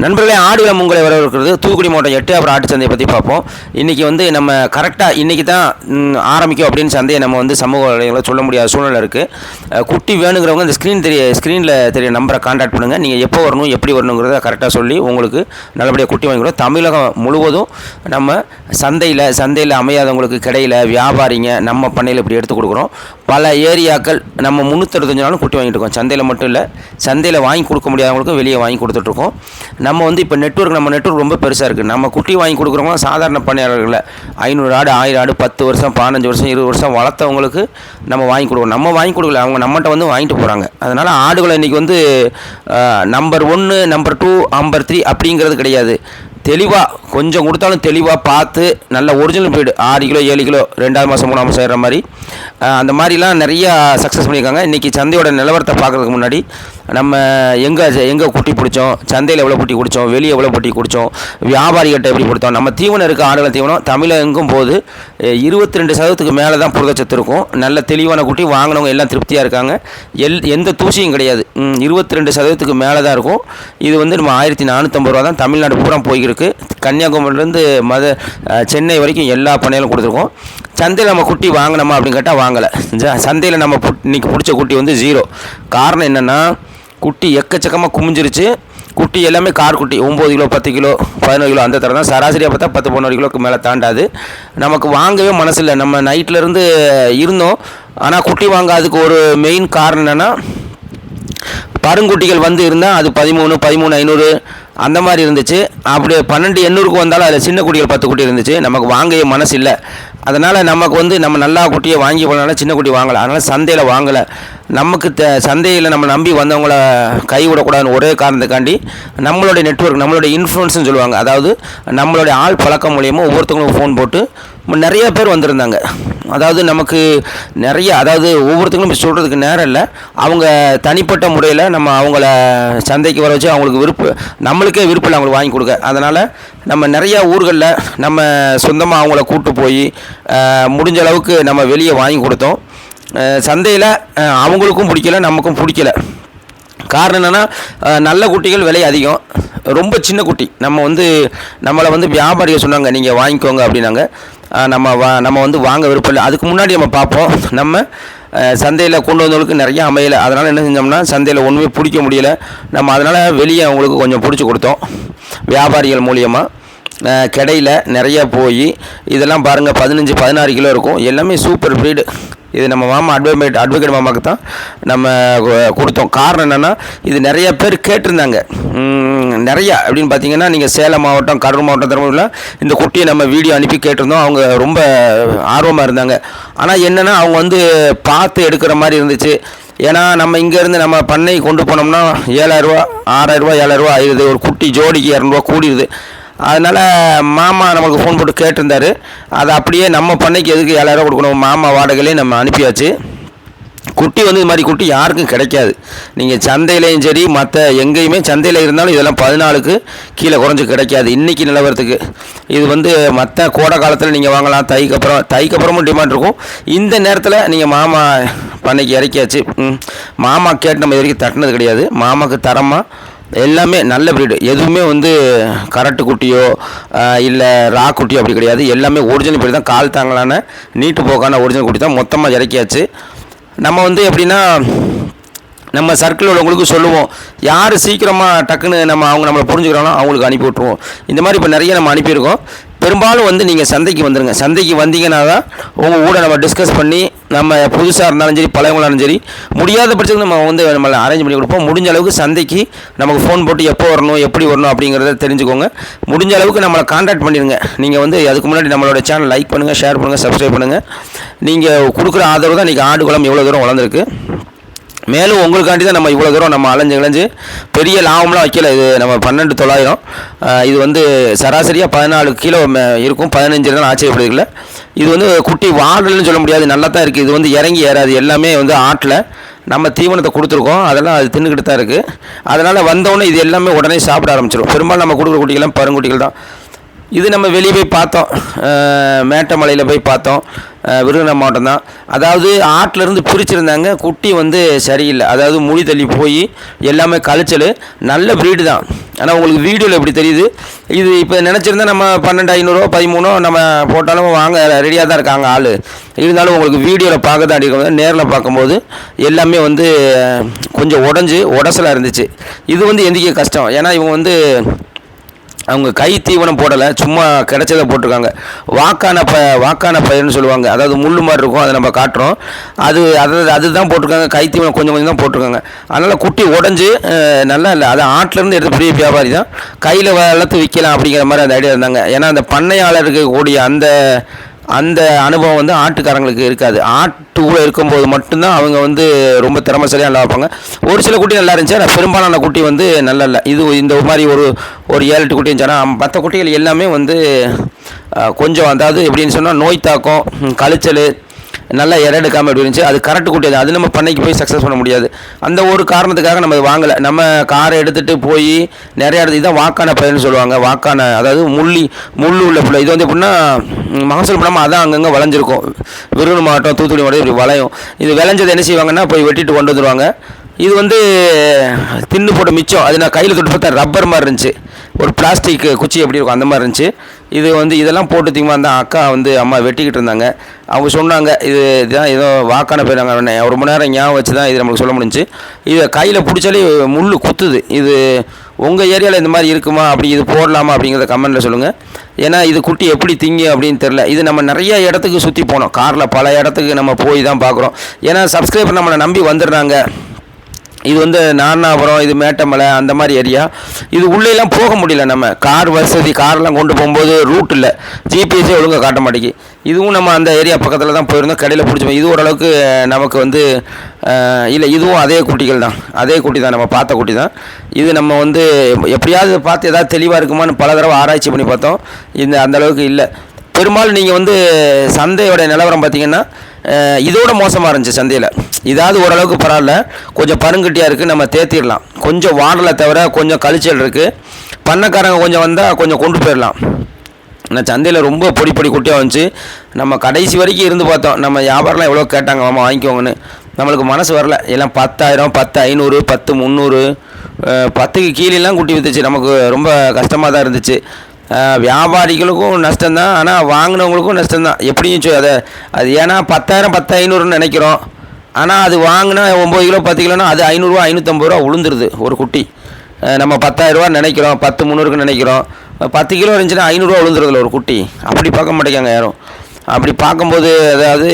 நண்பர்களே, ஆடுகளம் உங்களை வரவேற்கிறது. தூத்துக்குடி மாவட்டம் 8 ஆட்டு சந்தையை பற்றி பார்ப்போம். இன்றைக்கி வந்து நம்ம கரெக்டாக இன்றைக்கி தான் ஆரம்பிக்கும் அப்படின்னு சந்தையை நம்ம வந்து சமூக வலைகளை சொல்ல முடியாத சூழ்நிலை இருக்குது. குட்டி வேணுங்கிறவங்க இந்த ஸ்க்ரீனில் தெரிய நம்பரை கான்டாக்ட் பண்ணுங்கள். நீங்கள் எப்போ வரணும் எப்படி வரணுங்கிறத கரெக்டாக சொல்லி உங்களுக்கு நல்லபடியாக குட்டி வாங்கிக்கிறோம். தமிழகம் முழுவதும் நம்ம சந்தையில் அமையாதவங்களுக்கு கிடையில வியாபாரிங்க நம்ம பண்ணையில் இப்படி எடுத்து கொடுக்குறோம். பல ஏரியாக்கள் நம்ம 365 நாளும் குட்டி வாங்கிட்டு இருக்கோம். சந்தையில் மட்டும் இல்லை, சந்தையில் வாங்கி கொடுக்க முடியாதவங்களுக்கும் வெளியே வாங்கி கொடுத்துட்ருக்கோம். நம்ம வந்து இப்போ நம்ம நெட்வொர்க் ரொம்ப பெருசாக இருக்குது. நம்ம குட்டி வாங்கி கொடுக்குறவங்க சாதாரண பணியாளர்களில் 500 ஆடு 1000 ஆடு 10 வருஷம் 15 வருஷம் 20 வருஷம் வளர்த்தவங்களுக்கு நம்ம வாங்கி கொடுக்குறோம். நம்ம வாங்கி கொடுக்கல, அவங்க நம்மகிட்ட வந்து வாங்கிட்டு போகிறாங்க. அதனால் ஆடுகளை இன்றைக்கி வந்து நம்பர் 1 நம்பர் 2 நம்பர் 3 அப்படிங்கிறது கிடையாது. தெளிவாக கொஞ்சம் கொடுத்தாலும் தெளிவாக பார்த்து நல்ல ஒரிஜினல் ப்ரீடு 6 கிலோ 7 கிலோ 2ஆவது மாதம் 3ஆம் மாதம் ஏறுற மாதிரி அந்த மாதிரிலாம் நிறையா சக்ஸஸ் பண்ணியிருக்காங்க. இன்றைக்கி சந்தையோட நிலவரத்தை பார்க்குறதுக்கு முன்னாடி நம்ம எங்கே குட்டி பிடிச்சோம், சந்தையில் எவ்வளோ குட்டி குடித்தோம், வெளியே எவ்வளோ குட்டி குடித்தோம், வியாபாரிகிட்ட எப்படி கொடுத்தோம், நம்ம தீவனம் இருக்குது. ஆடுகள தீவனம் தமிழகம் போது 22% மேலே தான் புரதச்சத்து இருக்கும். நல்ல தெளிவான குட்டி வாங்கினவங்க எல்லாம் திருப்தியாக இருக்காங்க. எந்த தூசியும் கிடையாது. 22% மேலே தான் இருக்கும். இது வந்து நம்ம 1450 ரூபா தான் தமிழ்நாடு பூரா போய்கிருக்கு. கன்னியாகுமரியிலேருந்து சென்னை வரைக்கும் எல்லா பண்ணையிலும் கொடுத்துருக்கோம். சந்தையில் நம்ம குட்டி வாங்கினோமா அப்படின்னு கேட்டால் வாங்கலை. சந்தையில் நம்ம இன்றைக்கி பிடிச்ச குட்டி வந்து 0. காரணம் என்னென்னா, குட்டி எக்கச்சக்கமாக குமிஞ்சிருச்சு. குட்டி எல்லாமே கார் குட்டி 9 கிலோ 10 கிலோ 11 கிலோ அந்த தரம் தான். சராசரியாக பார்த்தா 10-11 கிலோக்கு மேலே தாண்டாது. நமக்கு வாங்கவே மனசில்லை. நம்ம நைட்லேருந்து இருந்தோம். ஆனால் குட்டி வாங்காததுக்கு ஒரு மெயின் காரணம் என்னென்னா, பருங்குட்டிகள் வந்து இருந்தால் அது 13,500 அந்த மாதிரி இருந்துச்சு. அப்படியே 12,800க்கு வந்தாலும் அதில் சின்ன குட்டிகள் 10 குட்டி இருந்துச்சு. நமக்கு வாங்கவே மனசு இல்லை. அதனால் நமக்கு வந்து நம்ம நல்லா குட்டியை வாங்கி போனாலும் சின்ன குட்டி வாங்கலை. அதனால் சந்தையில் வாங்கலை. நமக்கு சந்தையில் நம்ம நம்பி வந்தவங்கள கைவிடக்கூடாதுன்னு ஒரே காரணத்துக்காண்டி நம்மளுடைய நெட்வொர்க், நம்மளுடைய இன்ஃப்ளூயன்ஸ்னு சொல்லுவாங்க. அதாவது நம்மளுடைய ஆள் பழக்கம் மூலியமாக ஒவ்வொருத்தவங்களும் ஃபோன் போட்டு நிறைய பேர் வந்திருந்தாங்க. அதாவது நமக்கு நிறைய, அதாவது ஒவ்வொருத்தங்களும் சொல்கிறதுக்கு நேரம் இல்லை. அவங்க தனிப்பட்ட முறையில் நம்ம அவங்கள சந்தைக்கு வர வச்சு அவங்களுக்கு நம்மளுக்கே விருப்பம் இல்லை அவங்களுக்கு வாங்கி கொடுக்க. அதனால் நம்ம நிறையா ஊர்களில் நம்ம சொந்தமாக அவங்கள கூப்பிட்டு போய் முடிஞ்ச அளவுக்கு நம்ம வெளியே வாங்கி கொடுத்தோம். சந்தையில் அவங்களுக்கும் பிடிக்கல, நமக்கும் பிடிக்கல. காரணம் என்னென்னா, நல்ல குட்டிகள் விலை அதிகம், ரொம்ப சின்ன குட்டி. நம்மளை வந்து வியாபாரிகள் சொன்னாங்க நீங்கள் வாங்கிக்கோங்க அப்படின்னாங்க. நம்ம வந்து வாங்க விருப்பம் இல்லை. அதுக்கு முன்னாடி நம்ம பார்ப்போம். நம்ம சந்தையில் கொண்டு வந்தவங்களுக்கு நிறையா அமையலை. அதனால் என்ன செஞ்சோம்னா, சந்தையில் ஒன்றுமே பிடிக்க முடியலை. நம்ம அதனால் வெளியே அவங்களுக்கு கொஞ்சம் பிடிச்சி கொடுத்தோம் வியாபாரிகள் மூலியமாக. கடையில் நிறையா போய் இதெல்லாம் பாருங்கள் 15-16 கிலோ இருக்கும். எல்லாமே சூப்பர் ப்ரீடு. இது நம்ம மாமா அட்வொகேட் மாமாவுக்கு தான் நம்ம கொடுத்தோம். காரணம் என்னென்னா, இது நிறையா பேர் கேட்டிருந்தாங்க. நிறையா அப்படின்னு பார்த்தீங்கன்னா, நீங்கள் சேலம் மாவட்டம், கரூர் மாவட்டம், தருமபுரியில் இந்த குட்டியை நம்ம வீடியோ அனுப்பி கேட்டிருந்தோம். அவங்க ரொம்ப ஆர்வமாக இருந்தாங்க. ஆனால் என்னென்னா, அவங்க வந்து பார்த்து எடுக்கிற மாதிரி இருந்துச்சு. ஏன்னா நம்ம இங்கேருந்து நம்ம பண்ணை கொண்டு போனோம்னா 7,000 6,000 7,000 ஆயிடுது. ஒரு குட்டி ஜோடிக்கு 200 கூடிடுது. அதனால் மாமா நம்மளுக்கு ஃபோன் போட்டு கேட்டிருந்தார். அதை அப்படியே நம்ம பண்ணைக்கு எதுக்கு 7,000 கொடுக்கணும், மாமா வாடகையிலே நம்ம அனுப்பியாச்சு. குட்டி வந்து இது மாதிரி குட்டி யாருக்கும் கிடைக்காது. நீங்கள் சந்தையிலையும் சரி மற்ற எங்கேயுமே சந்தையில் இருந்தாலும் இதெல்லாம் 14க்கு கீழே குறைஞ்சி கிடைக்காது இன்றைக்கி நிலவரத்துக்கு. இது வந்து மற்ற கோடை காலத்தில் நீங்கள் வாங்கலாம். தைக்கு அப்புறமும் டிமாண்ட் இருக்கும். இந்த நேரத்தில் நீங்கள் மாமா பண்ணைக்கு இறக்கியாச்சு. மாமா கேட்டு நம்ம இது வரைக்கும் தட்டினது கிடையாது. மாமாவுக்கு தரமாக எல்லாமே நல்ல ப்ரீடு. எதுவுமே வந்து கரட்டு குட்டியோ இல்லை ரா குட்டியோ அப்படி கிடையாது. எல்லாமே ஒரிஜினல் ப்ரீடு தான். கால் தாங்கலான நீட்டு போக்கான ஒரிஜினல் குட்டி தான். மொத்தமாக இறக்கியாச்சு. நம்ம வந்து எப்படின்னா, நம்ம சர்க்கிள் உள்ளவங்களுக்கு சொல்லுவோம், யார் சீக்கிரமாக டக்குன்னு நம்மளை புரிஞ்சுக்கிறாங்களோ அவங்களுக்கு அனுப்பி விட்ருவோம். இந்த மாதிரி இப்போ நிறைய நம்ம அனுப்பியிருக்கோம். பெரும்பாலும் வந்து நீங்கள் சந்தைக்கு வந்துடுங்க. சந்தைக்கு வந்தீங்கன்னா தான் உங்கள் கூட நம்ம டிஸ்கஸ் பண்ணி, நம்ம புதுசாக இருந்தாலும் சரி பழையவங்களாலும் சரி, முடியாத பட்சத்துக்கு நம்ம வந்து நம்மளை அரேஞ்ச் பண்ணி கொடுப்போம். முடிஞ்ச அளவுக்கு சந்தைக்கு நமக்கு ஃபோன் போட்டு எப்போ வரணும் எப்படி வரணும் அப்படிங்கிறத தெரிஞ்சுக்கோங்க. முடிஞ்ச அளவுக்கு நம்மளை கான்டாக்ட் பண்ணிடுங்க. நீங்கள் வந்து அதுக்கு முன்னாடி நம்மளோட சேனல் லைக் பண்ணுங்கள், ஷேர் பண்ணுங்கள், சப்ஸ்கிரைப் பண்ணுங்கள். நீங்கள் கொடுக்குற ஆதரவு தான் இன்றைக்கி ஆடுகளம் இவ்வளோ தூரம் வளர்ந்துருக்கு. மேலும் உங்களுக்காண்டி தான் நம்ம இவ்வளோ தூரம் நம்ம அலைஞ்சு பெரிய லாபம்லாம் வைக்கல. இது நம்ம 12,900. இது வந்து சராசரியாக 14 கிலோ இருக்கும். 15 தான் ஆச்சரியப்படுதில்லை. இது வந்து குட்டி வாடல்னு சொல்ல முடியாது, நல்லா தான் இருக்குது. இது வந்து இறங்கி ஏறாது. எல்லாமே வந்து ஆட்டில் நம்ம தீவனத்தை கொடுத்துருக்கோம். அதெல்லாம் அது தின்னுக்கிட்டு தான் இருக்குது. அதனால் வந்தோடனே இது எல்லாமே உடனே சாப்பிட ஆரம்பிச்சிடும். பெரும்பாலும் நம்ம கொடுக்குற குட்டிகள்லாம் பருங்குட்டிகள் தான். இது நம்ம வெளியே போய் பார்த்தோம், மேட்டமலையில் போய் பார்த்தோம். விருதுநகர் மாவட்டம் தான். அதாவது ஆட்டிலேருந்து பிரிச்சுருந்தாங்க. குட்டி வந்து சரியில்லை, அதாவது முடி தள்ளி போய் எல்லாமே கழிச்சல். நல்ல ப்ரீடு தான். ஆனால் உங்களுக்கு வீடியோவில் எப்படி தெரியுது, இது இப்போ நினச்சிருந்தா நம்ம 12,500 13 நம்ம போட்டாலும் வாங்க ரெடியாக தான் இருக்காங்க ஆள். இருந்தாலும் உங்களுக்கு வீடியோவில் பார்க்க தான் அடிக்கும், நேரில் பார்க்கும்போது எல்லாமே வந்து கொஞ்சம் உடசலாக இருந்துச்சு. இது வந்து எந்திக்க கஷ்டம். ஏன்னா இவங்க வந்து அவங்க கை தீவனம் போடலை, சும்மா கிடச்சதை போட்டிருக்காங்க. வாக்கான பயிர்னு சொல்லுவாங்க, அதாவது முள் மாதிரி இருக்கும், அதை நம்ம காட்டுறோம். அதுதான் போட்டிருக்காங்க. கை தீவனம் கொஞ்சம் கொஞ்சம் தான் போட்டிருக்காங்க. அதனால் குட்டி உடஞ்சி நல்லா இல்லை. அது ஆட்டிலேருந்து எடுத்து பெரிய வியாபாரி தான், கையில் வளர்த்து விற்கலாம் அப்படிங்கிற மாதிரி அந்த ஐடியா இருந்தாங்க. ஏன்னா அந்த பண்ணையாளருக்கு கூடிய அந்த அனுபவம் வந்து ஆட்டுக்காரங்களுக்கு இருக்காது. ஆட்டுக்குள்ளே இருக்கும்போது மட்டும்தான் அவங்க வந்து ரொம்ப திறமைசாலியாக நல்லா வைப்பாங்க. ஒரு சில குட்டி நல்லா இருந்துச்சு, ஆனால் பெரும்பாலான குட்டி வந்து நல்லா இல்லை. இது இந்த மாதிரி ஒரு 7-8 குட்டி இருந்துச்சுன்னா, மற்ற குட்டிகள் எல்லாமே வந்து கொஞ்சம், அதாவது எப்படின்னு சொன்னால் நோய் தாக்கம், கழிச்சல், நல்லா இடம் எடுக்காமல் எப்படி இருந்துச்சு. அது கரெக்டு குட்டி, அது நம்ம பண்ணைக்கு போய் சக்ஸஸ் பண்ண முடியாது. அந்த ஒரு காரணத்துக்காக நம்ம வாங்கலை. நம்ம காரை எடுத்துகிட்டு போய் நிறையா இடத்துல இதான் வாக்கான பயிர்னு சொல்லுவாங்க. வாக்கான, அதாவது முள் உள்ள பிள்ளை. இது வந்து எப்படின்னா மகசூல் பண்ணாமல் அதான் அங்கங்கே விளைஞ்சிருக்கும். விருதுநகர் மாவட்டம், தூத்துக்குடி மாவட்டம் இப்படி விளையும். இது விளைஞ்சது என்ன செய்வாங்கன்னா போய் வெட்டிட்டு கொண்டு வந்துடுவாங்க. இது வந்து தின்னு போட்ட மிச்சம். அது நான் கையில் தொட்டு பார்த்தா ரப்பர் மாதிரி இருந்துச்சு, ஒரு பிளாஸ்டிக் குச்சி எப்படி இருக்கும் அந்த மாதிரி இருந்துச்சு. இது வந்து இதெல்லாம் போட்டு தீமா அந்த அக்கா வந்து அம்மா வெட்டிக்கிட்டு இருந்தாங்க. அவங்க சொன்னாங்க இதுதான் ஏதோ வாக்கான போயிடாங்க. ஒரு மணி நேரம் ஞாபகம் வச்சு தான் இது நம்மளுக்கு சொல்ல முடிஞ்சு. இதை கையில் பிடிச்சாலே முள் குத்துது. இது உங்கள் ஏரியாவில் இந்த மாதிரி இருக்குமா, அப்படி இது போடலாமா அப்படிங்கிறத கமெண்ட்டில் சொல்லுங்கள். ஏன்னா இது குட்டி எப்படி திங்க அப்படின்னு தெரில. இது நம்ம நிறைய இடத்துக்கு சுற்றி போனோம், காரில் பல இடத்துக்கு நம்ம போய் தான் பார்க்குறோம். ஏன்னா சப்ஸ்கிரைபர் நம்மளை நம்பி வந்துடுறாங்க. இது வந்து நாரணாபுரம், இது மேட்டமலை அந்த மாதிரி ஏரியா. இது உள்ளேலாம் போக முடியல. நம்ம கார் வசதி, கார்லாம் கொண்டு போகும்போது ரூட் இல்லை, ஜிபிஎஸ்ஸே ஒழுங்காக காட்ட மாட்டேங்கி. இதுவும் நம்ம அந்த ஏரியா பக்கத்தில் தான் போயிருந்தோம், கடையில் பிடிச்சோம். இது ஓரளவுக்கு நமக்கு வந்து இல்லை, இதுவும் அதே குட்டிகள் தான், அதே குட்டி தான், நம்ம பார்த்த குட்டி தான். இது நம்ம வந்து எப்படியாவது பார்த்து ஏதாவது தெளிவாக இருக்குமான்னு பல தடவை ஆராய்ச்சி பண்ணி பார்த்தோம். அந்தளவுக்கு இல்லை. பெரும்பாலும் நீங்கள் வந்து சந்தையோட நிலவரம் பார்த்திங்கன்னா இதோட மோசமாக இருந்துச்சு சந்தையில். இதாவது ஓரளவுக்கு பரவாயில்ல, கொஞ்சம் பருங்கட்டியாக இருக்குது, நம்ம தேத்திடலாம். கொஞ்சம் வாடலை தவிர கொஞ்சம் கழிச்சல் இருக்குது. பண்ணக்காரங்க கொஞ்சம் வந்தால் கொஞ்சம் கொண்டு போயிடலாம். ஆனால் சந்தையில் ரொம்ப பொடி குட்டியாக வந்துச்சு. நம்ம கடைசி வரைக்கும் இருந்து பார்த்தோம். நம்ம வியாபாரம்லாம் எவ்வளோ கேட்டாங்க, மாமா வாங்கிக்கோங்கன்னு. நம்மளுக்கு மனசு வரல. எல்லாம் 10,000, 10,500, 10,300, 10க்கு கீழெல்லாம் குட்டி விற்றுச்சு. நமக்கு ரொம்ப கஷ்டமாக தான் இருந்துச்சு. வியாபாரிகளுக்கும் நஷ்டம்தான், ஆனால் வாங்கினவங்களுக்கும் நஷ்டம்தான். எப்படியும் அது ஏன்னா 10,000, 10,500ன்னு நினைக்கிறோம். ஆனால் அது வாங்கினா 9 கிலோ 10 கிலோனா அது 500 550 ரூபா உளுந்துருது ஒரு குட்டி. நம்ம 10,000 நினைக்கிறோம், 10,300க்கு நினைக்கிறோம். 10 கிலோ இருந்துச்சுன்னா 500 ரூபா உளுந்துருதுல ஒரு குட்டி. அப்படி பார்க்க மாட்டேங்காங்க யாரும். அப்படி பார்க்கும்போது அதாவது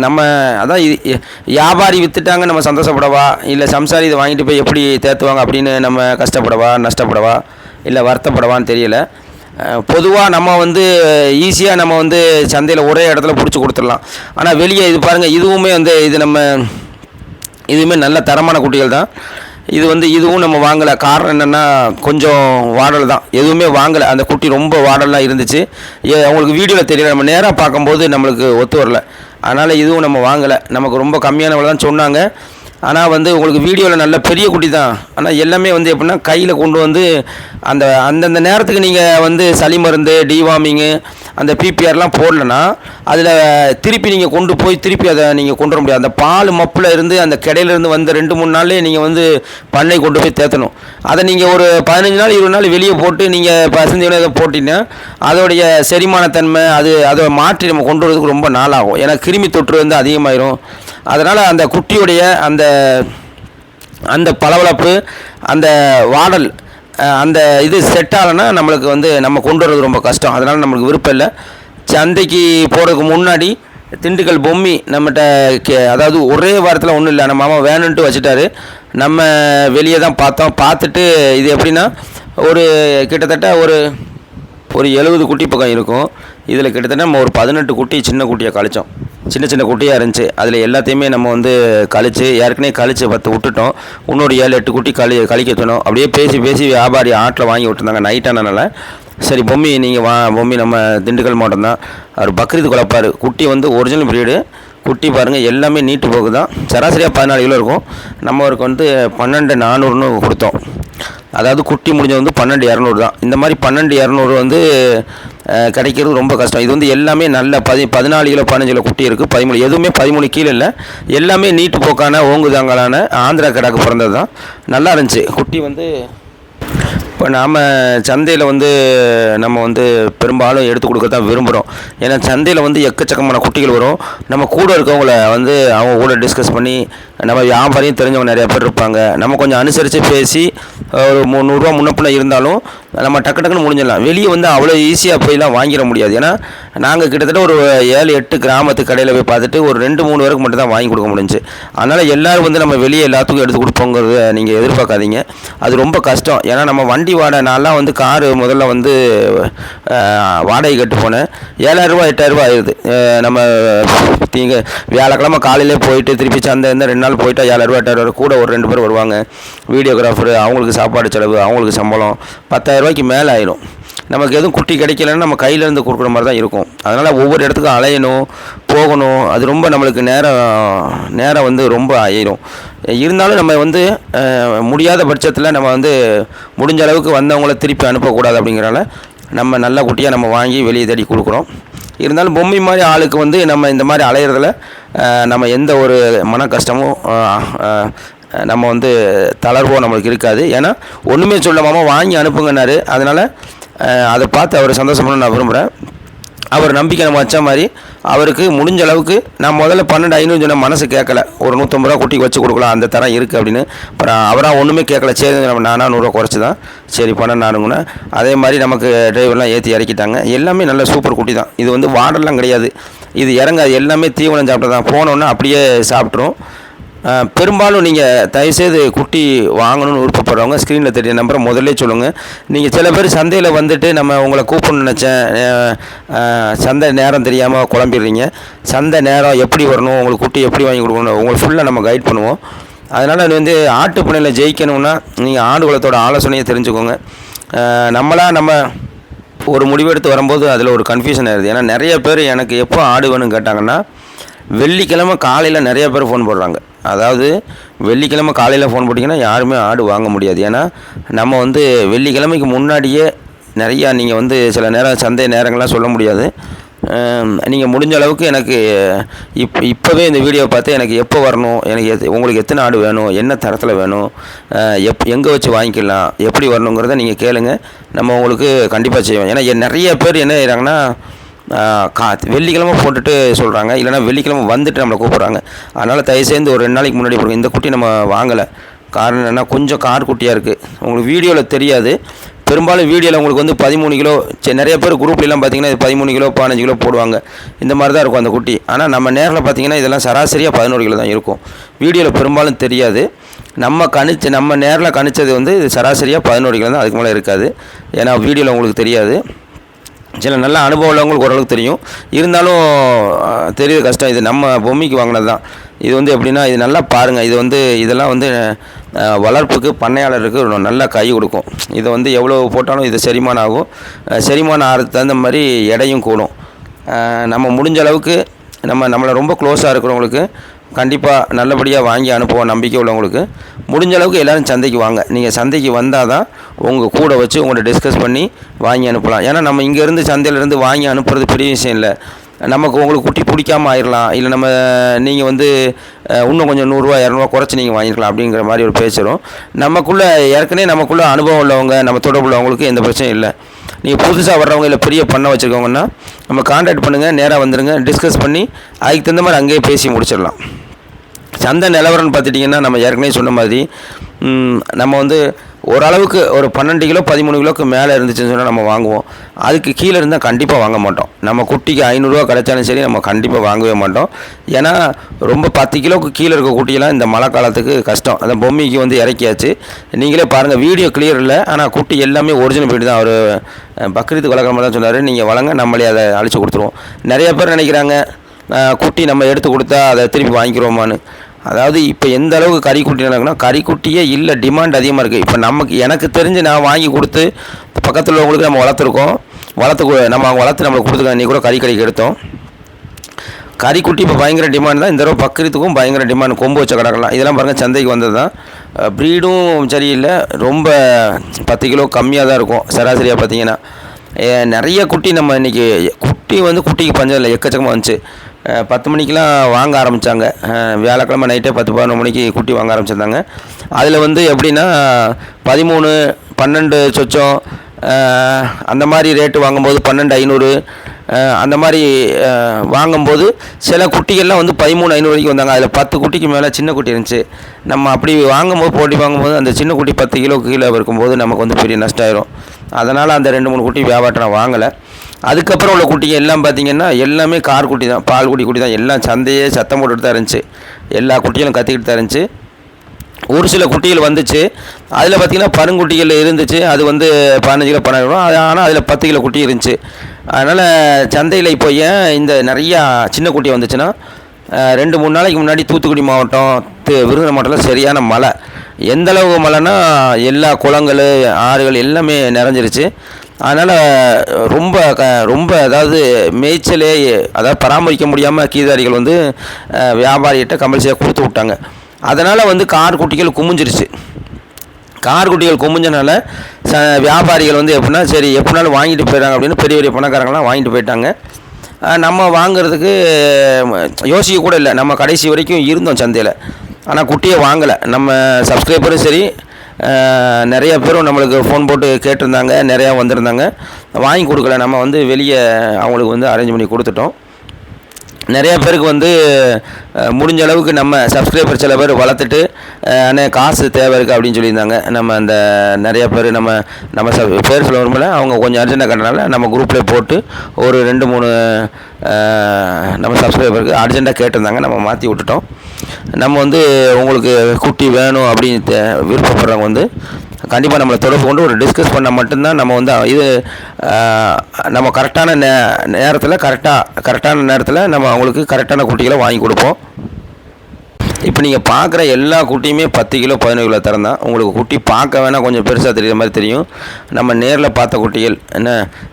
நம்ம அதான் வியாபாரி விற்றுட்டாங்க நம்ம சந்தோஷப்படவா, இல்லை சம்சாரி இதை வாங்கிட்டு போய் எப்படி தேத்துவாங்க அப்படின்னு நம்ம கஷ்டப்படவா, நஷ்டப்படவா, இல்லை வருத்தப்படவான்னு தெரியல. பொதுவாக நம்ம வந்து ஈஸியாக நம்ம வந்து சந்தையில் ஒரே இடத்துல பிடிச்சி கொடுத்துடலாம். ஆனால் வெளியே இது பாருங்கள், இதுவுமே வந்து இதுவுமே நல்ல தரமான குட்டிகள் தான். இதுவும் நம்ம வாங்கலை. காரணம் என்னென்னா கொஞ்சம் வாடல் தான், எதுவுமே வாங்கலை. அந்த குட்டி ரொம்ப வாடலாம் இருந்துச்சு. அவங்களுக்கு வீடியோவில் தெரியல, நம்ம நேராக பார்க்கும்போது நம்மளுக்கு ஒத்து வரல. அதனால் இதுவும் நம்ம வாங்கலை. நமக்கு ரொம்ப கம்மியான விலை தான் சொன்னாங்க. ஆனால் வந்து உங்களுக்கு வீடியோவில் நல்ல பெரிய குட்டி தான். ஆனால் எல்லாமே வந்து எப்படின்னா கையில் கொண்டு வந்து அந்தந்த நேரத்துக்கு நீங்கள் வந்து சளி மருந்து, டிவார்மிங்கு, அந்த பிபிஆர்லாம் போடலைன்னா அதில் திருப்பி நீங்கள் கொண்டு போய் திருப்பி அதை நீங்கள் கொண்டு வர முடியாது. அந்த பால் மப்பில் இருந்து அந்த கிடையிலேருந்து வந்து 2-3 நாள்லேயே நீங்கள் வந்து பண்ணை கொண்டு போய் தேற்றணும். அதை நீங்கள் ஒரு 15 நாள் 20 நாள் வெளியே போட்டு நீங்கள் பசுந்தீவனம் இதை போட்டிங்கன்னா அதோடைய செரிமானத்தன்மை அதை மாற்றி நம்ம கொண்டு வரதுக்கு ரொம்ப நாள் ஆகும். ஏன்னா கிருமி தொற்று வந்து அதிகமாயிரும். அதனால் அந்த குட்டியுடைய அந்த பளபளப்பு, அந்த வாடல், அந்த இது செட் ஆகலைன்னா நம்மளுக்கு வந்து நம்ம கொண்டு வரது ரொம்ப கஷ்டம். அதனால் நம்மளுக்கு விருப்பம் இல்லை. சந்தைக்கு போகிறதுக்கு முன்னாடி திண்டுக்கல் பொம்மி நம்மகிட்ட அதாவது ஒரே வாரத்தில் ஒன்றும் இல்லை, நம்ம மாமா வேணுன்ட்டு வச்சுட்டாரு. நம்ம வெளியே தான் பார்த்துட்டு இது எப்படின்னா கிட்டத்தட்ட ஒரு 70 குட்டி பக்கம் இருக்கும். இதில் கிட்டத்தட்ட நம்ம ஒரு 18 குட்டி சின்ன குட்டியை கழிச்சோம். சின்ன குட்டியாக இருந்துச்சு. அதில் எல்லாத்தையுமே நம்ம வந்து கழித்து ஏற்கனவே 10 விட்டுட்டோம். இன்னொரு 7-8 குட்டி கழிக்க தோணும். அப்படியே பேசி வியாபாரி ஆட்டில் வாங்கி விட்டுருந்தாங்க நைட்டானனால. சரி பொம்மி நீங்கள் பொம்மி நம்ம திண்டுக்கல் மாவட்டம் தான், அவர் பக்ரீத் குழப்பார். குட்டி வந்து ஒரிஜினல் ப்ரீடு குட்டி பாருங்கள், எல்லாமே நீட்டு போக்கு தான். சராசரியாக 14 கிலோ இருக்கும். நம்ம அவருக்கு வந்து 12,400ன்னு கொடுத்தோம். அதாவது குட்டி முடிஞ்சது வந்து 12,200 தான். இந்த மாதிரி 12,200 வந்து கிடைக்கிறது ரொம்ப கஷ்டம். இது வந்து எல்லாமே நல்ல 14 கிலோ 15 கிலோ குட்டி இருக்குது. 13 எதுவுமே 13 கீழே இல்லை. எல்லாமே நீட்டு போக்கான ஓங்குதாங்கலான ஆந்திரா கிடாக்கு பிறந்தது தான். நல்லா இருந்துச்சு குட்டி வந்து. இப்போ நாம் சந்தையில் வந்து நம்ம வந்து பெரும்பாலும் எடுத்து கொடுக்க தான் விரும்புகிறோம். ஏன்னா சந்தையில் வந்து எக்கச்சக்கமான குட்டிகள் வரும். நம்ம கூட இருக்கவங்கள வந்து அவங்க கூட டிஸ்கஸ் பண்ணி, நம்ம வியாபாரியும் தெரிஞ்சவங்க நிறையா பேர் இருப்பாங்க. நம்ம கொஞ்சம் அனுசரித்து பேசி ஒரு 300 முன்னப்பின இருந்தாலும் நம்ம டக்குன்னு முடிஞ்சிடலாம். வெளியே வந்து அவ்வளோ ஈஸியாக போய்லாம் வாங்கிட முடியாது. ஏன்னா நாங்கள் கிட்டத்தட்ட ஒரு 7-8 கிராமத்து கடையில் போய் பார்த்துட்டு ஒரு 2-3 பேருக்கு மட்டும் தான் வாங்கி கொடுக்க முடிஞ்சு. அதனால் எல்லோரும் வந்து நம்ம வெளியே எல்லாத்துக்கும் எடுத்து கொடுப்போங்கிறத நீங்கள் எதிர்பார்க்காதீங்க. அது ரொம்ப கஷ்டம். ஏன்னா நம்ம வண்டி வாடகை நான்லாம் வந்து காரு முதல்ல வந்து வாடகை கட்டு போனேன். 7,000 8,000 ஆயிடுது. நம்ம வியாழக்கிழமை காலையிலே போயிட்டு திருப்பி சந்தை 2 நாள் போயிட்டா 7,000 8,000 கூட ஒரு 2 பேர் வருவாங்க. வீடியோகிராஃபரு, அவங்களுக்கு சாப்பாடு செலவு, அவங்களுக்கு சம்பளம் 10,000 மேலே ஆயிடும். நமக்கு எதுவும் குட்டி கிடைக்கலன்னா நம்ம கையிலேருந்து கொடுக்குற மாதிரி தான் இருக்கும். அதனால் ஒவ்வொரு இடத்துக்கும் அலையணும், போகணும். அது ரொம்ப நம்மளுக்கு நேரம் வந்து ரொம்ப ஆயிடும். இருந்தாலும் நம்ம வந்து முடியாத பட்சத்தில் நம்ம வந்து முடிஞ்ச அளவுக்கு வந்தவங்கள திருப்பி அனுப்பக்கூடாது. அப்படிங்கிறனால நம்ம நல்ல குட்டியாக நம்ம வாங்கி வெளியே தேடி கொடுக்குறோம். இருந்தாலும் பொம்மை மாதிரி ஆளுக்கு வந்து நம்ம இந்த மாதிரி அலையிறதுல நம்ம எந்த ஒரு மன கஷ்டமும் நம்ம வந்து தளர்வோ நம்மளுக்கு இருக்காது. ஏன்னா ஒன்றுமே சொல்லாமல் வாங்கி அனுப்புங்கன்னாரு. அதனால் அதை பார்த்து அவர் சந்தோஷப்படணும்னு நான் விரும்புகிறேன். அவர் நம்பிக்கை நம்ம வச்ச மாதிரி அவருக்கு முடிஞ்ச அளவுக்கு நான் முதல்ல 12,500 சொன்ன மனசு கேட்கல. ஒரு 150 ரூபா குட்டிக்கு வச்சு கொடுக்கலாம், அந்த தரம் இருக்குது அப்படின்னு. அப்புறம் அவராக ஒன்றுமே கேட்கல. சரி நம்ம 400 ரூபா குறைச்சி தான் சரி 12,400. அதே மாதிரி நமக்கு டிரைவர்லாம் ஏற்றி இறக்கிட்டாங்க. எல்லாமே நல்ல சூப்பர் குட்டி தான். இது வந்து வாடெல்லாம் கிடையாது. இது இறங்காது. எல்லாமே தீவனம் சாப்பிட்டு தான். போனோன்னே அப்படியே சாப்பிட்ரும். பெரும்பாலும் நீங்கள் தயவுசெய்து குட்டி வாங்கணும்னு விருப்பப்படுறவங்க ஸ்க்ரீனில் தெரிய நம்பரை முதல்ல சொல்லுங்கள். நீங்கள் சில பேர் சந்தையில் வந்துட்டு நம்ம உங்களை கூப்பிடணும்னு நினச்சேன், சந்தை நேரம் தெரியாமல் குழம்பிடுறீங்க. சந்தை நேரம் எப்படி வரணும், உங்களுக்கு குட்டி எப்படி வாங்கி கொடுக்கணும், உங்களுக்கு ஃபுல்லாக நம்ம கைட் பண்ணுவோம். அதனால் வந்து ஆட்டு பண்ணையில் ஜெயிக்கணும்னா நீங்கள் ஆடு குலத்தோட ஆலோசனையை தெரிஞ்சுக்கோங்க. நம்ம ஒரு முடிவெடுத்து வரும்போது அதில் ஒரு கன்ஃபியூஷன் ஆயிடுது. ஏன்னா நிறைய பேர் எனக்கு எப்போ ஆடு வேணும்னு கேட்டாங்கன்னா வெள்ளிக்கிழமை காலையில் நிறைய பேர் ஃபோன் போடுறாங்க. அதாவது வெள்ளிக்கிழமை காலையில் ஃபோன் போட்டிங்கன்னா யாருமே ஆடு வாங்க முடியாது. ஏன்னா நம்ம வந்து வெள்ளிக்கிழமைக்கு முன்னாடியே நிறையா நீங்கள் வந்து சில நேரம் சந்தை நேரங்கள்லாம் சொல்ல முடியாது. நீங்கள் முடிஞ்ச அளவுக்கு எனக்கு இப்போவே இந்த வீடியோவை பார்த்து எனக்கு எப்போ வரணும், எனக்கு உங்களுக்கு எத்தனை ஆடு வேணும், என்ன தரத்தில் வேணும், எங்கே வச்சு வாங்கிக்கலாம், எப்படி வரணுங்கிறத நீங்கள் கேளுங்க. நம்ம உங்களுக்கு கண்டிப்பாக செய்வோம். ஏன்னா நிறைய பேர் என்ன செய்கிறாங்கன்னா வெள்ளிக்கிழமை போட்டுட்டு சொல்கிறாங்க, இல்லைனா வெள்ளிக்கிழமை வந்துட்டு நம்மளை கூப்பிட்றாங்க. அதனால் தயவுசெய்து ஒரு 2 நாளைக்கு முன்னாடி போடுங்க. இந்த குட்டி நம்ம வாங்கலை. காரணம் என்னென்னா கொஞ்சம் கார் குட்டியாக இருக்குது. உங்களுக்கு வீடியோவில் தெரியாது. பெரும்பாலும் வீடியோவில் உங்களுக்கு வந்து 13 கிலோ நிறைய பேர் குரூப்லாம் பார்த்தீங்கன்னா 13 கிலோ 15 கிலோ போடுவாங்க. இந்த மாதிரி தான் இருக்கும் அந்த குட்டி. ஆனால் நம்ம நேரில் பார்த்தீங்கன்னா இதெல்லாம் சராசரியாக 11 கிலோ தான் இருக்கும். வீடியோவில் பெரும்பாலும் தெரியாது. நம்ம நேரில் கணிச்சது வந்து சராசரியாக 11 கிலோ தான், அதுக்கு மேலே இருக்காது. ஏன்னா வீடியோவில் உங்களுக்கு தெரியாது. சில நல்ல அனுபவம் உள்ளவங்களுக்கு ஓரளவுக்கு தெரியும். இருந்தாலும் தெரியுது கஷ்டம். இது நம்ம பொம்மைக்கு வாங்கினது தான். இது வந்து எப்படின்னா இது நல்லா பாருங்கள். இது வந்து இதெல்லாம் வந்து வளர்ப்புக்கு பண்ணையாளருக்கு நல்லா கை கொடுக்கும். இதை வந்து எவ்வளோ போட்டாலும் இது செரிமானம் ஆகும். செரிமானம் ஆகிறதுக்கு தகுந்த மாதிரி எடையும் கூடும். நம்ம முடிஞ்ச அளவுக்கு நம்மளை ரொம்ப க்ளோஸாக இருக்கிறவங்களுக்கு கண்டிப்பாக நல்லபடியாக வாங்கி அனுப்புவோம். நம்பிக்கை உள்ளவங்களுக்கு முடிஞ்ச அளவுக்கு எல்லோரும் சந்தைக்கு வாங்க. நீங்கள் சந்தைக்கு வந்தால் தான் உங்கள் கூட வச்சு உங்கள்கிட்ட டிஸ்கஸ் பண்ணி வாங்கி அனுப்பலாம். ஏன்னா நம்ம இங்கேருந்து சந்தையிலேருந்து வாங்கி அனுப்புறது பெரிய விஷயம் இல்லை. நமக்கு உங்களுக்கு குட்டி பிடிக்காமல் ஆயிடலாம். இல்லை நீங்கள் வந்து இன்னும் கொஞ்சம் 100 ரூபா 200 ரூபா குறைச்சி நீங்கள் வாங்கிக்கலாம் அப்படிங்கிற மாதிரி ஒரு பேசுகிறோம். ஏற்கனவே நமக்குள்ளே அனுபவம் உள்ளவங்க, நம்ம தொடர்பு உள்ளவங்களுக்கு எந்த பிரச்சனையும் இல்லை. நீங்கள் புதுசாக வர்றவங்க இல்லை பெரிய பண்ண வச்சுருக்கவங்கன்னா நம்ம கான்டாக்ட் பண்ணுங்கள், நேராக வந்துடுங்க, டிஸ்கஸ் பண்ணி அதுக்கு தகுந்த மாதிரி அங்கேயே பேசி முடிச்சிடலாம். சந்தை நிலவரம்னு பார்த்துட்டிங்கன்னா நம்ம ஏற்கனவே சொன்ன மாதிரி நம்ம வந்து ஓரளவுக்கு ஒரு 12 கிலோ 13 கிலோக்கு மேலே இருந்துச்சுன்னு சொன்னால் நம்ம வாங்குவோம். அதுக்கு கீழே இருந்தால் கண்டிப்பாக வாங்க மாட்டோம். நம்ம குட்டிக்கு 500 ரூபா கிடைச்சாலும் சரி நம்ம கண்டிப்பாக வாங்கவே மாட்டோம். ஏன்னா ரொம்ப 10 கிலோவுக்கு கீழே இருக்க குட்டியெல்லாம் இந்த மழை காலத்துக்கு கஷ்டம். அந்த பொம்மைக்கு வந்து இறக்கியாச்சு. நீங்களே பாருங்கள், வீடியோ கிளியர் இல்லை. ஆனால் குட்டி எல்லாமே ஒரிஜினல் போய்ட்டு தான். அவர் பக்ரீத்து வளர்க்குற மாதிரி தான் சொன்னார். நீங்கள் வளங்க, நம்மளே அதை அழிச்சு கொடுத்துருவோம். நிறைய பேர் நினைக்கிறாங்க குட்டி நம்ம எடுத்து கொடுத்தா அதை திருப்பி வாங்கிக்கிறோமான்னு. அதாவது இப்போ எந்த அளவுக்கு கறிக்குட்டி நடக்குன்னா கறிக்குட்டியே இல்லை, டிமாண்ட் அதிகமாக இருக்குது. இப்போ எனக்கு தெரிஞ்சு நான் வாங்கி கொடுத்து பக்கத்தில் உள்ளவங்களுக்கு நம்ம வளர்த்துருக்கோம். நம்ம அவங்க வளர்த்து நம்மளுக்கு கொடுத்துருக்காங்க. இன்றைக்கி கூட கறி கடைக்கு எடுத்தோம். கறிக்குட்டி இப்போ பயங்கர டிமாண்ட் தான். இந்த தடவை பக்ரீத்துக்கும் பயங்கர டிமாண்ட். கொம்பு வச்ச கடைகள்லாம் இதெல்லாம் பாருங்கள் சந்தைக்கு வந்தது தான். ப்ரீடும் சரியில்லை, ரொம்ப 10 கிலோ கம்மியாக தான் இருக்கும் சராசரியாக பார்த்தீங்கன்னா. நிறைய குட்டி நம்ம இன்றைக்கி குட்டிக்கு பஞ்சம் இல்லை, எக்கச்சக்கமாக வந்துச்சு. 10 மணிக்கெலாம் வாங்க ஆரம்பித்தாங்க. வியாழக்கிழமை நைட்டே 10-11 மணிக்கு குட்டி வாங்க ஆரம்பிச்சிருந்தாங்க. அதில் வந்து எப்படின்னா 13, 12 சொச்சம் அந்த மாதிரி ரேட்டு வாங்கும்போது 12,500 அந்த மாதிரி வாங்கும்போது சில குட்டிகள்லாம் வந்து 13,500 வரைக்கும் வந்தாங்க. அதில் 10 குட்டிக்கு மேலே சின்ன குட்டி இருந்துச்சு. நம்ம அப்படி போட்டி வாங்கும்போது அந்த சின்ன குட்டி 10 கிலோக்கு கீழே இருக்கும்போது நமக்கு வந்து பெரிய நஷ்டம் ஆயிரும். அதனால் அந்த 2-3 குட்டி வியாபாரத்தை நான் வாங்கலை. அதுக்கப்புறம் உள்ள குட்டிங்க எல்லாம் பார்த்திங்கன்னா எல்லாமே கார் குட்டி தான், பால் குட்டி தான். எல்லாம் சந்தையே சத்தம் போட்டுட்டு தான் இருந்துச்சு. எல்லா குட்டிகளும் கத்திக்கிட்டு தான் இருந்துச்சு. ஒரு சில குட்டிகள் வந்துச்சு. அதில் பார்த்திங்கன்னா பருங்குட்டிகள் இருந்துச்சு. அது வந்து 15 கிலோ 12 கிலோ, ஆனால் அதில் 10 கிலோ குட்டி இருந்துச்சு. அதனால் சந்தையில் இப்போ ஏன் இந்த நிறையா சின்ன குட்டி வந்துச்சுன்னா 2-3 நாளைக்கு முன்னாடி தூத்துக்குடி மாவட்டம், விருதுநகர் மாவட்டத்தில் சரியான மழை. எந்தளவு மழைன்னா எல்லா குளங்கள், ஆறுகள் எல்லாமே நிறைஞ்சிருச்சு. அதனால் ரொம்ப அதாவது மேய்ச்சலே அதாவது பராமரிக்க முடியாமல் கீதாரிகள் வந்து வியாபாரிகிட்ட கம்பல்சரியாக கொடுத்து விட்டாங்க. அதனால் வந்து கார் குட்டிகள் குமிஞ்சிருச்சு. கார் குட்டிகள் குமிஞ்சனால வியாபாரிகள் வந்து எப்படின்னா சரி எப்படினாலும் வாங்கிட்டு போயிடறாங்க அப்படின்னு பெரிய பெரிய பணக்காரங்களாம் வாங்கிட்டு போயிட்டாங்க. நம்ம வாங்கிறதுக்கு யோசிக்க கூட இல்லை. நம்ம கடைசி வரைக்கும் இருந்தோம் சந்தையில், ஆனால் குட்டியை வாங்கலை. நம்ம சப்ஸ்கிரைபரும் சரி நிறைய பேரும் நம்மளுக்கு ஃபோன் போட்டு கேட்டிருந்தாங்க, நிறையா வந்திருந்தாங்க. வாங்கி கொடுக்கல. நம்ம வந்து வெளியே அவங்களுக்கு வந்து அரேஞ்ச் பண்ணி கொடுத்துட்டோம். நிறையா பேருக்கு வந்து முடிஞ்ச அளவுக்கு நம்ம சப்ஸ்கிரைபர் சில பேர் வளர்த்துட்டு அண்ணே காசு தேவை இருக்குது அப்படின்னு சொல்லியிருந்தாங்க. நம்ம அந்த நிறையா பேர் நம்ம பேர் சொல்ல வரும்போது அவங்க கொஞ்சம் அர்ஜென்ட்டாக கட்டினால நம்ம குரூப்பில் போட்டு ஒரு 2-3 நம்ம சப்ஸ்கிரைபருக்கு அர்ஜென்ட்டாக கேட்டிருந்தாங்க. நம்ம மாற்றி விட்டுட்டோம். நம்ம வந்து உங்களுக்கு குட்டி வேணும் அப்படின்னு விருப்பப்படுறவங்க வந்து கண்டிப்பாக நம்மளை தொடர்பு கொண்டு ஒரு டிஸ்கஸ் பண்ணால் மட்டும்தான் நம்ம வந்து இது நம்ம கரெக்டான நேரத்தில் நம்ம அவங்களுக்கு கரெக்டான குட்டிகளை வாங்கி கொடுப்போம். இப்போ நீங்கள் பார்க்குற எல்லா குட்டியுமே 10 கிலோ 15 கிலோ தரம் தான். உங்களுக்கு குட்டி பார்க்க வேணால் கொஞ்சம் பெருசாக தெரிகிற மாதிரி தெரியும். நம்ம நேரில் பார்த்த குட்டிகள் என்ன,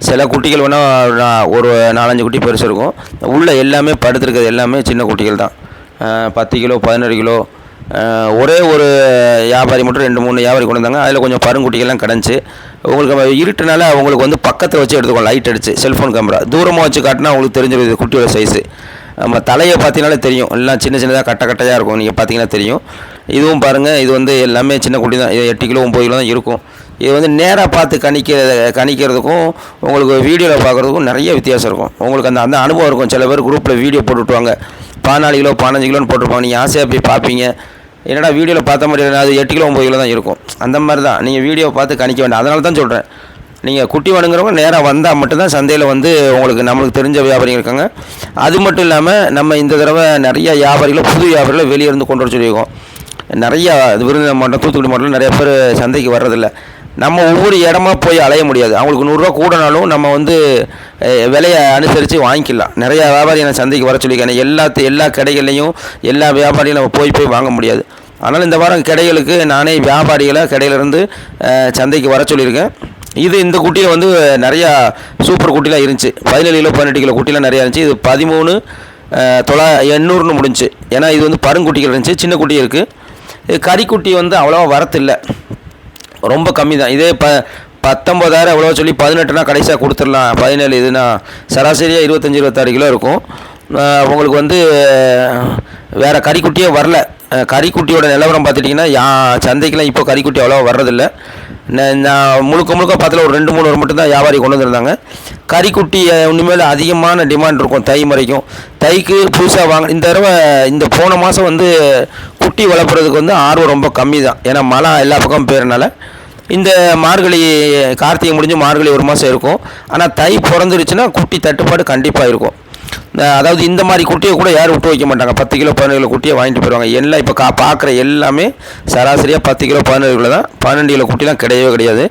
சில குட்டிகள் வேணால் ஒரு 4-5 குட்டி பெருசு இருக்கும். உள்ள எல்லாமே படுத்துருக்கிறது எல்லாமே சின்ன குட்டிகள் தான். 10 கிலோ 11 கிலோ. ஒரே ஒரு வியாபாரி மட்டும் 2-3 வியாபாரி கொண்டு வந்தாங்க. அதில் கொஞ்சம் பருங்குட்டிகள்லாம் கிடந்துச்சு. உங்களுக்கு இருட்டுனால அவங்களுக்கு வந்து பக்கத்தில் வச்சு எடுத்துக்கோங்க, லைட் அடிச்சு செல்ஃபோன் கேமரா தூரமாக வச்சு காட்டினா அவங்களுக்கு தெரிஞ்சிருது குட்டியோட சைஸு. நம்ம தலையை பார்த்தீங்கனாலே தெரியும், எல்லாம் சின்ன சின்னதாக கட்டையாக இருக்கும். நீங்கள் பார்த்தீங்கன்னா தெரியும். இதுவும் பாருங்கள், இது வந்து எல்லாமே சின்ன குட்டி தான். இது 8 கிலோ 9 கிலோ தான் இருக்கும். இது வந்து நேராக பார்த்து கணிக்கிறதுக்கும் உங்களுக்கு வீடியோவில் பார்க்குறதுக்கும் நிறைய வித்தியாசம் இருக்கும். உங்களுக்கு அந்த அனுபவம் இருக்கும். சில பேர் குரூப்பில் வீடியோ போட்டுவிட்டுவாங்க, 14 கிலோ 15 கிலோன்னு போட்டிருப்பாங்க. நீங்கள் ஆசையாக போய் பார்ப்பீங்க, என்னடா வீடியோவில் பார்த்த மாதிரி அது 8 கிலோ 9 கிலோ தான் இருக்கும். அந்த மாதிரி தான் நீங்கள் வீடியோ பார்த்து கணிக்க வேண்டாம். அதனால தான் சொல்கிறேன், நீங்கள் குட்டி வேணுங்கிறவங்க நேராக வந்தால் மட்டும்தான் சந்தையில் வந்து நம்மளுக்கு தெரிஞ்ச வியாபாரிகள் இருக்காங்க. அது மட்டும் இல்லாமல் நம்ம இந்த தடவை நிறைய வியாபாரிகளை புது வியாபாரிகளை வெளியே இருந்து கொண்டு வர சொல்லியிருக்கோம். நிறையா விருதுநகர் மாவட்டம் தூத்துக்குடி மாவட்டத்தில் நிறைய பேர் சந்தைக்கு வர்றதில்லை. நம்ம ஒவ்வொரு இடமா போய் அலைய முடியாது. அவங்களுக்கு 100 ரூபா கூடனாலும் நம்ம வந்து விலையை அனுசரித்து வாங்கிக்கலாம். நிறையா வியாபாரி நான் சந்தைக்கு வர சொல்லியிருக்கேன். எல்லா கடைகள்லையும் எல்லா வியாபாரியும் நம்ம போய் வாங்க முடியாது. அதனால் இந்த வாரம் கடைகளுக்கு நானே வியாபாரிகளை கடையிலேருந்து சந்தைக்கு வர சொல்லியிருக்கேன். இந்த குட்டியில் வந்து நிறையா சூப்பர் குட்டிலாம் இருந்துச்சு. 17 கிலோ 18 கிலோ குட்டிலாம் நிறையா இருந்துச்சு. இது 13,800ன்னு முடிஞ்சு. ஏன்னா இது வந்து பருங்குட்டிகள் இருந்துச்சு, சின்ன குட்டி இருக்குது. இது கறிக்குட்டி வந்து அவ்வளோவா வரத்தில்லை, ரொம்ப கம்மி தான். இதே 19,000 எவ்வளோ சொல்லி 18னா கடைசியாக கொடுத்துடலாம். 17 இதுனா சராசரியாக 25-26 கிலோ இருக்கும். உங்களுக்கு வந்து வேறு கறிக்குட்டியே வரல. கறிக்குட்டியோட நிலவரம் பார்த்துட்டிங்கன்னா சந்தைக்கெலாம் இப்போ கறிக்குட்டி அவ்வளோவா வர்றதில்லை. நான் முழுக்க பார்த்துல ஒரு 2-3 மட்டும்தான் வியாபாரி கொண்டு வந்துருந்தாங்க. கறிக்குட்டி இனிமேல் அதிகமான டிமாண்ட் இருக்கும் தை வரைக்கும். தைக்கு புதுசாக வாங்க இந்த தடவை இந்த போன மாதம் வந்து குட்டி வளர்ப்புறதுக்கு வந்து ஆர்வம் ரொம்ப கம்மி தான். ஏன்னா மழை எல்லா பக்கமும் பெய்யறனால இந்த மார்கழி கார்த்திகை முடிஞ்சு மார்கழி ஒரு மாதம் இருக்கும். ஆனால் தை பிறந்துருச்சுன்னா குட்டி தட்டுப்பாடு கண்டிப்பாக இருக்கும். அதாவது இந்த மாதிரி குட்டியை கூட யாரும் விட்டு வைக்க மாட்டாங்க. 10 கிலோ 15 கிலோ குட்டியை வாங்கிட்டு போயிடுவாங்க. எல்லாம் இப்போ பார்க்குற எல்லாமே சராசரியாக 10 கிலோ 15 கிலோ தான். 12 கிலோ குட்டிலாம் கிடையாது.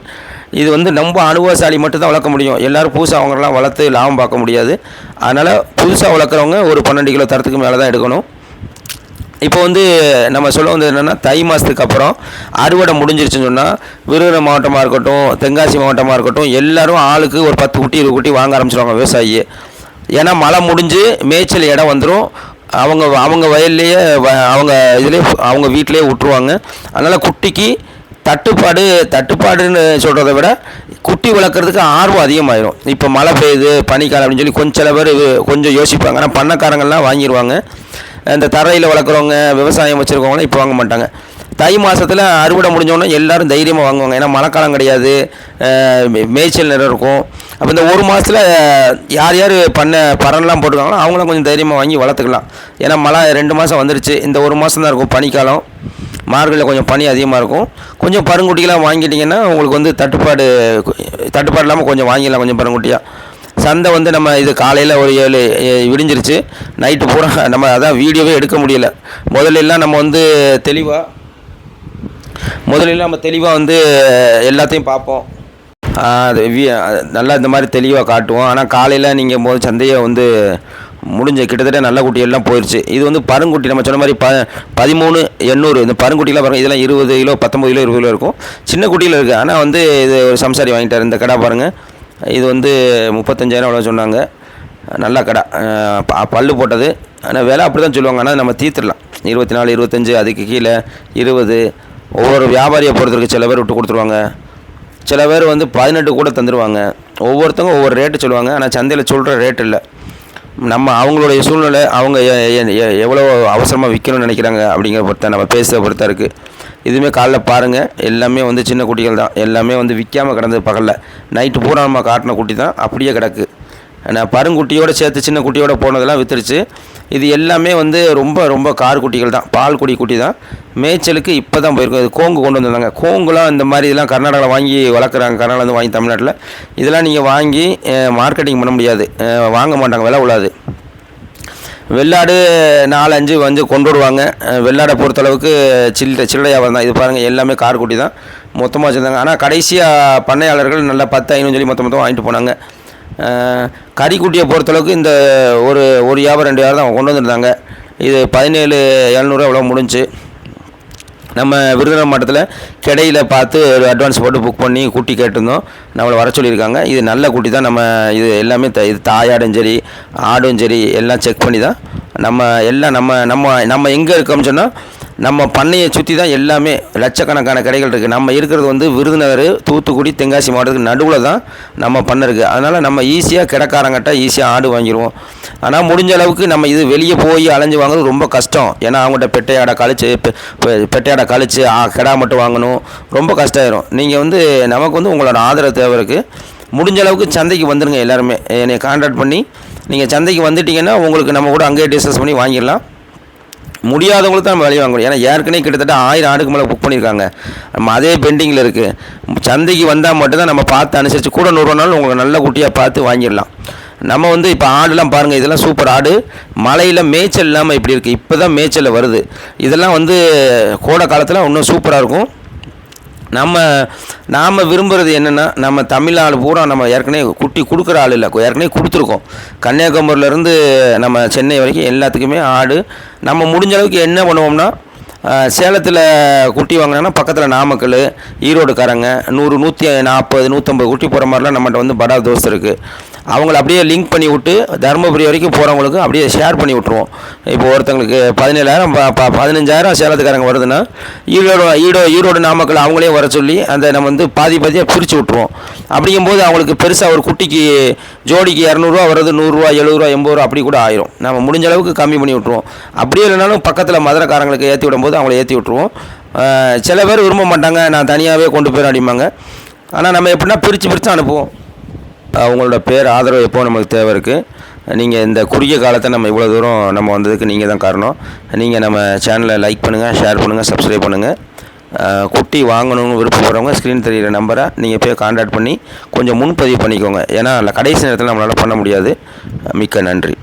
இது வந்து ரொம்ப அனுபவசாலி மட்டும்தான் வளர்க்க முடியும். எல்லோரும் புதுசாக அவங்களாம் வளர்த்து லாபம் பார்க்க முடியாது. அதனால் புதுசாக வளர்க்குறவங்க ஒரு 12 கிலோ தரத்துக்கு மேலே தான் எடுக்கணும். இப்போ வந்து நம்ம சொல்ல வந்தது என்னென்னா, தை மாதத்துக்கு அப்புறம் அறுவடை முடிஞ்சிருச்சுன்னு சொன்னால் விருதுநகர் மாவட்டமாக இருக்கட்டும், தென்காசி மாவட்டமாக இருக்கட்டும், எல்லோரும் ஆளுக்கு ஒரு 10 குட்டி 20 குட்டி வாங்க ஆரம்பிச்சிடுவாங்க விவசாயியே. ஏன்னா மழை முடிஞ்சு மேய்ச்சல் இடம் வந்துடும். அவங்க அவங்க வயல்லையே அவங்க இதுலேயே அவங்க வீட்டிலேயே விட்ருவாங்க. அதனால் குட்டிக்கு தட்டுப்பாடுன்னு சொல்கிறத விட குட்டி வளர்க்குறதுக்கு ஆர்வம் அதிகமாகிடும். இப்போ மழை பெய்யுது பனிக்காலம் அப்படின்னு சொல்லி கொஞ்சம் சில பேர் கொஞ்சம் யோசிப்பாங்க. ஆனால் பண்ணக்காரங்கள்லாம் வாங்கிடுவாங்க. இந்த தரையில் வளர்க்குறவங்க விவசாயம் வச்சுருக்கவங்களாம் இப்போ வாங்க மாட்டாங்க. தை மாதத்தில் அறுவடை முடிஞ்சோடனே எல்லோரும் தைரியமாக வாங்குவாங்க. ஏன்னா மழைக்காலம் கிடையாது, மேய்ச்சல் நேரம் இருக்கும். அப்போ இந்த ஒரு மாதத்தில் யார் யார் பரன்லாம் போட்டுருக்காங்களோ அவங்களாம் கொஞ்சம் தைரியமாக வாங்கி வளர்த்துக்கலாம். ஏன்னா மழை 2 மாதம் வந்துருச்சு. இந்த ஒரு மாதம் தான் இருக்கும் பனிக்காலம். மார்கழியில் கொஞ்சம் பனி அதிகமாக இருக்கும். கொஞ்சம் பருங்குட்டிகளாக வாங்கிட்டிங்கன்னா உங்களுக்கு வந்து தட்டுப்பாடு இல்லாமல் கொஞ்சம் வாங்கிடலாம். கொஞ்சம் பருங்குட்டியாக சந்தை வந்து நம்ம இது காலையில் ஒரு 7 விடிஞ்சிருச்சு. நைட்டு பூரா நம்ம அதான் வீடியோவே எடுக்க முடியல. முதல்லலாம் நம்ம வந்து தெளிவாக வந்து எல்லாத்தையும் பார்ப்போம். அது நல்லா இந்த மாதிரி தெளிவாக காட்டுவோம். ஆனால் காலையில் நீங்கள் போது சந்தையை வந்து முடிஞ்ச கிட்டத்தட்ட நல்ல குட்டியெல்லாம் போயிடுச்சு. இது வந்து பருங்குட்டி நம்ம சொன்ன மாதிரி 13,800 இந்த பருங்குட்டிலாம் பாருங்கள். இதெல்லாம் 20 கிலோ 19 கிலோ 20 கிலோ இருக்கும். சின்ன குட்டியில் இருக்குது. ஆனால் வந்து இது ஒரு சம்சாரி வாங்கிட்டார். இந்த கடை பாருங்கள். இது வந்து 35,000 அவ்வளோ சொன்னாங்க. நல்ல கடை, பல்லு போட்டது. ஆனால் விலை அப்படி தான் சொல்லுவாங்க. ஆனால் நம்ம தீர்த்துடலாம். 24 25 அதுக்கு கீழே 20. ஒவ்வொரு வியாபாரியை பொறுத்திருக்கு. சில பேர் விட்டு கொடுத்துருவாங்க, சில பேர் வந்து 18 கூட தந்துடுவாங்க. ஒவ்வொருத்தவங்க ஒவ்வொரு ரேட்டு சொல்லுவாங்க. ஆனால் சந்தையில் சொல்கிற ரேட் இல்லை. நம்ம அவங்களுடைய சூழ்நிலை, அவங்க எவ்வளோ அவசரமாக விற்கணும்னு நினைக்கிறாங்க அப்படிங்கிற பொறுத்த நம்ம பேசுகிறத பொறுத்தா இருக்குது. இதுவுமே காலைல பாருங்கள், எல்லாமே வந்து சின்ன குட்டிகள் தான். எல்லாமே வந்து விற்காமல் கிடந்தது பகலில். நைட்டு பூரா நம்ம காட்டின குட்டி தான் அப்படியே கிடக்கு. நான் பருங்குட்டியோடு சேர்த்து சின்ன குட்டியோடு போனதெல்லாம் விற்றுருச்சு. இது எல்லாமே வந்து ரொம்ப ரொம்ப கார் குட்டிகள் தான், பால் குட்டி தான். மேய்ச்சலுக்கு இப்போ தான் போயிருக்கும். இது கோங்கு கொண்டு வந்திருந்தாங்க. கோங்குலாம் இந்த மாதிரி இதெல்லாம் கர்நாடகாவில் வாங்கி வளர்க்குறாங்க. கர்நாடகாவில் வாங்கி தமிழ்நாட்டில் இதெல்லாம் நீங்கள் வாங்கி மார்க்கெட்டிங் பண்ண முடியாது, வாங்க மாட்டாங்க, விலை உள்ளாது. வெள்ளாடு 4-5 கொண்டு வருவாங்க. வெள்ளாடை பொறுத்தளவுக்கு சில்லறை வியாபாரம் தான். இது பாருங்கள், எல்லாமே கார் குட்டி தான் மொத்தமாக வச்சுருந்தாங்க. ஆனால் கடைசியாக பண்ணையாளர்கள் நல்லா 10-5 சொல்லி மொத்தம் வாங்கிட்டு போனாங்க. கறிக்குட்டியை பொறுத்தளவுக்கு இந்த ஒரு வியாபாரம் 2 வியாபாரம் தான் கொண்டு வந்துருந்தாங்க. இது 17,700 எவ்வளோ முடிஞ்சு. நம்ம விருதுநகர் மாவட்டத்தில் கிடையில் பார்த்து ஒரு அட்வான்ஸ் போட்டு புக் பண்ணி குட்டி கேட்டிருந்தோம். நம்மளை வர சொல்லியிருக்காங்க. இது நல்ல குட்டி தான். நம்ம இது எல்லாமே இது தாயாடும் சரி ஆடும் சரி எல்லாம் செக் பண்ணி தான் நம்ம எங்கே இருக்கோம்னு சொன்னால் நம்ம பண்ணையை சுற்றி தான் எல்லாமே லட்சக்கணக்கான கடைகள் இருக்குது. நம்ம இருக்கிறது வந்து விருதுநகர், தூத்துக்குடி, தென்காசி மாவட்டத்துக்கு நடுவில் தான் நம்ம பண்ணை இருக்குது. அதனால் நம்ம ஈஸியாக கிடக்காரங்கிட்ட ஈஸியாக ஆடு வாங்கிடுவோம். ஆனால் முடிஞ்ச அளவுக்கு நம்ம இது வெளியே போய் அலைஞ்சு வாங்குறது ரொம்ப கஷ்டம். ஏன்னா அவங்கள்ட்ட பெட்டையாடை கழிச்சு கிடா மட்டும் வாங்கணும், ரொம்ப கஷ்டம் ஆயிரும். நீங்கள் வந்து நமக்கு வந்து உங்களோட ஆதரவு தேவை இருக்குது. முடிஞ்ச அளவுக்கு சந்தைக்கு வந்துடுங்க. எல்லாருமே என்னை கான்டாக்ட் பண்ணி நீங்கள் சந்தைக்கு வந்துட்டிங்கன்னா உங்களுக்கு நம்ம கூட அங்கேயே டிஸ்கஸ் பண்ணி வாங்கிடலாம். முடியாதவங்களுக்கு தான் நம்ம வெளியே வாங்கணும். ஏன்னா ஏற்கனவே கிட்டத்தட்ட 1000 ஆடுக்கு மேலே புக் பண்ணியிருக்காங்க. நம்ம அதே பெண்டிங்கில் இருக்குது. சந்தைக்கு வந்தால் மட்டும்தான் நம்ம பார்த்து அனுசரித்து கூட 100 நாள் உங்களுக்கு நல்ல குட்டியாக பார்த்து வாங்கிடலாம். நம்ம வந்து இப்போ ஆடுலாம் பாருங்கள், இதெல்லாம் சூப்பர் ஆடு. மழையில் மேய்ச்சல் இல்லாமல் இப்படி இருக்குது. இப்போ தான் மேய்ச்சலில் வருது. இதெல்லாம் வந்து கோடை காலத்தில் இன்னும் சூப்பராக இருக்கும். நாம் விரும்புகிறது என்னென்னா, நம்ம தமிழ் ஆள் பூரா நம்ம ஏற்கனவே குட்டி கொடுக்குற ஆள் இல்லை, ஏற்கனவே கொடுத்துருக்கோம். கன்னியாகுமரியிலேருந்து நம்ம சென்னை வரைக்கும் எல்லாத்துக்குமே ஆடு. நம்ம முடிஞ்ச அளவுக்கு என்ன பண்ணுவோம்னா, சேலத்தில் குட்டி வாங்கினா பக்கத்தில் நாமக்கல், ஈரோடுக்காரங்க 100 140 150 குட்டி போகிற மாதிரிலாம் நம்மகிட்ட வந்து படா தோசை இருக்குது. அவங்கள அப்படியே லிங்க் பண்ணி விட்டு தருமபுரி வரைக்கும் போகிறவங்களுக்கு அப்படியே ஷேர் பண்ணி விட்ருவோம். இப்போ ஒருத்தங்களுக்கு 17,000 15,000 சேலத்துக்காரங்க வருதுன்னா ஈரோடு நாமக்கல் அவங்களே வர சொல்லி அந்த நம்ம வந்து பாதியாக பிரித்து விட்ருவோம். அப்படிங்கும்போது அவங்களுக்கு பெருசாக ஒரு குட்டிக்கு ஜோடிக்கு 200 வருது, 100 70 80 அப்படி கூட ஆயிரும். நம்ம முடிஞ்ச அளவுக்கு கம்மி பண்ணி விட்ருவோம். அப்படியே இல்லைனாலும் பக்கத்தில் மதுரைக்காரங்களுக்கு ஏற்றி விடும்போது அவங்கள ஏற்றி விட்ருவோம். சில பேர் விரும்ப மாட்டாங்க, நான் தனியாகவே கொண்டு போயிடும் அப்படிம்பாங்க. ஆனால் நம்ம எப்படின்னா பிரித்து அனுப்புவோம். அவங்களோட பேர் ஆதரவு எப்போ நமக்கு தேவை இருக்குது. நீங்கள் இந்த குறுகிய காலத்தை நம்ம இவ்வளோ தூரம் நம்ம வந்ததுக்கு நீங்கள் தான் காரணம். நீங்கள் நம்ம சேனலை லைக் பண்ணுங்கள், ஷேர் பண்ணுங்கள், சப்ஸ்கிரைப் பண்ணுங்கள். குட்டி வாங்கணும்னு விருப்பப்படுறவங்க ஸ்க்ரீன் தெரிகிற நம்பரை நீங்கள் போய் கான்டாக்ட் பண்ணி கொஞ்சம் முன்பதிவு பண்ணிக்கோங்க. ஏன்னா கடைசி நேரத்தில் நம்மளால் பண்ண முடியாது. மிக்க நன்றி.